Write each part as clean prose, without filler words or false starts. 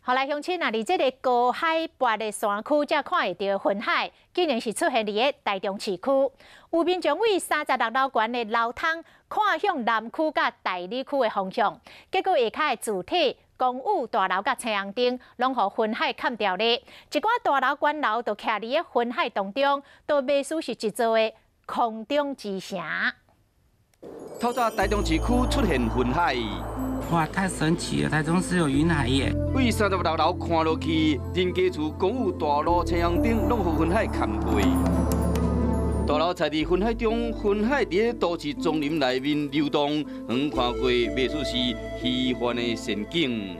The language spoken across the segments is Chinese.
后来乡亲啊，伫这个高海拔的山区，才看会到云海，竟然是出现伫个台中市区。有民众为36楼悬的楼窗看向南区甲大理区的方向，结果下骹的主体、公寓大楼甲青红灯，拢互云海砍掉咧。一寡大楼、悬楼就徛伫个云海当中，都卖属是一座的空中之城。透早台中市区出现云海。 哇，太神奇了！台中市有云海耶！为36楼看落去，人家厝、公寓、大路、青红灯，拢互云海砍过。大楼踩伫云海中，云海伫个都市丛林内面流动，远看过袂似是虚幻的仙境。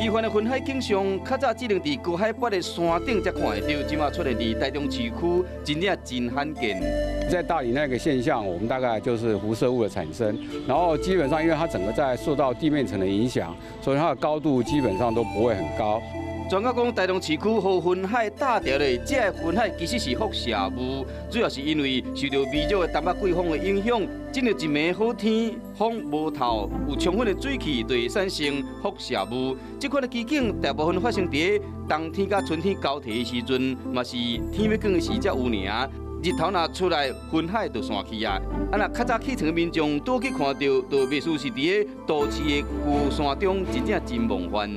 虚幻的云海景象，较早只能伫高海拔的山顶才看会到，即马出现伫台中市区，真正真罕见。 在大理那个现象，我们大概就是辐射物的产生，然后基本上因为它整个在受到地面层的影响，所以它的高度基本上都不会很高。专家讲，台中市区和云海搭调的，这个云海其实是辐射雾，主要是因为受到微弱的东北季风的影响，进入一暝好天，风无透，有充分的水汽，就会产生辐射雾。这款的奇景大部分发生在冬天甲春天交替的时阵，嘛是天要光的时才有尔。 日头若出来，云海就散去啊！若较早起床的民众倒去看到，就袂输是伫个都市的旧山中，真正真梦幻。